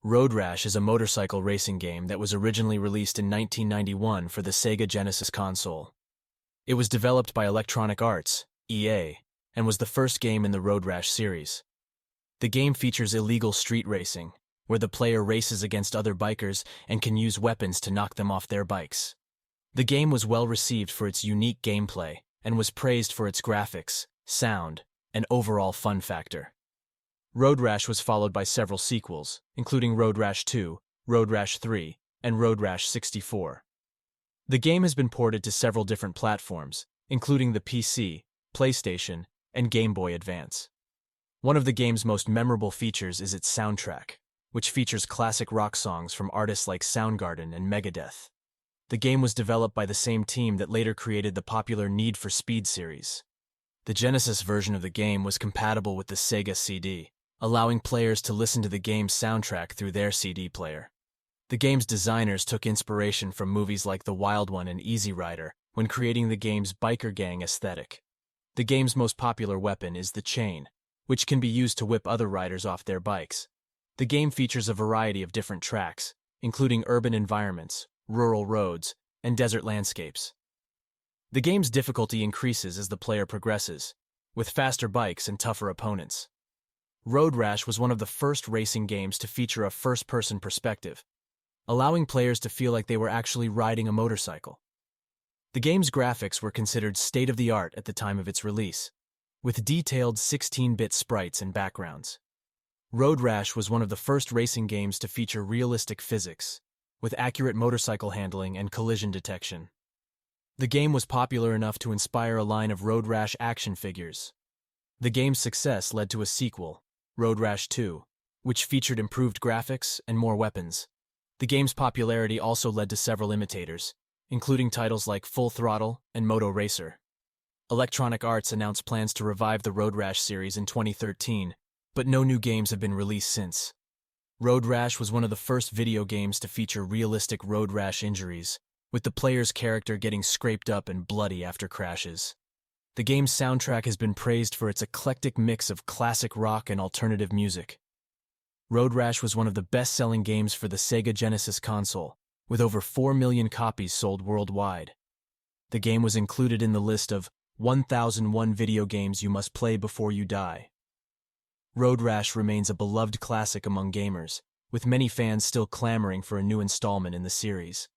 Road Rash is a motorcycle racing game that was originally released in 1991 for the Sega Genesis console. It was developed by Electronic Arts, EA, and was the first game in the Road Rash series. The game features illegal street racing, where the player races against other bikers and can use weapons to knock them off their bikes. The game was well received for its unique gameplay and was praised for its graphics, sound, and overall fun factor. Road Rash was followed by several sequels, including Road Rash 2, Road Rash 3, and Road Rash 64. The game has been ported to several different platforms, including the PC, PlayStation, and Game Boy Advance. One of the game's most memorable features is its soundtrack, which features classic rock songs from artists like Soundgarden and Megadeth. The game was developed by the same team that later created the popular Need for Speed series. The Genesis version of the game was compatible with the Sega CD, allowing players to listen to the game's soundtrack through their CD player. The game's designers took inspiration from movies like The Wild One and Easy Rider when creating the game's biker gang aesthetic. The game's most popular weapon is the chain, which can be used to whip other riders off their bikes. The game features a variety of different tracks, including urban environments, rural roads, and desert landscapes. The game's difficulty increases as the player progresses, with faster bikes and tougher opponents. Road Rash was one of the first racing games to feature a first-person perspective, allowing players to feel like they were actually riding a motorcycle. The game's graphics were considered state-of-the-art at the time of its release, with detailed 16-bit sprites and backgrounds. Road Rash was one of the first racing games to feature realistic physics, with accurate motorcycle handling and collision detection. The game was popular enough to inspire a line of Road Rash action figures. The game's success led to a sequel, Road Rash 2, which featured improved graphics and more weapons. The game's popularity also led to several imitators, including titles like Full Throttle and Moto Racer. Electronic Arts announced plans to revive the Road Rash series in 2013, but no new games have been released since. Road Rash was one of the first video games to feature realistic road rash injuries, with the player's character getting scraped up and bloody after crashes. The game's soundtrack has been praised for its eclectic mix of classic rock and alternative music. Road Rash was one of the best-selling games for the Sega Genesis console, with over 4 million copies sold worldwide. The game was included in the list of 1001 video games you must play before you die. Road Rash remains a beloved classic among gamers, with many fans still clamoring for a new installment in the series.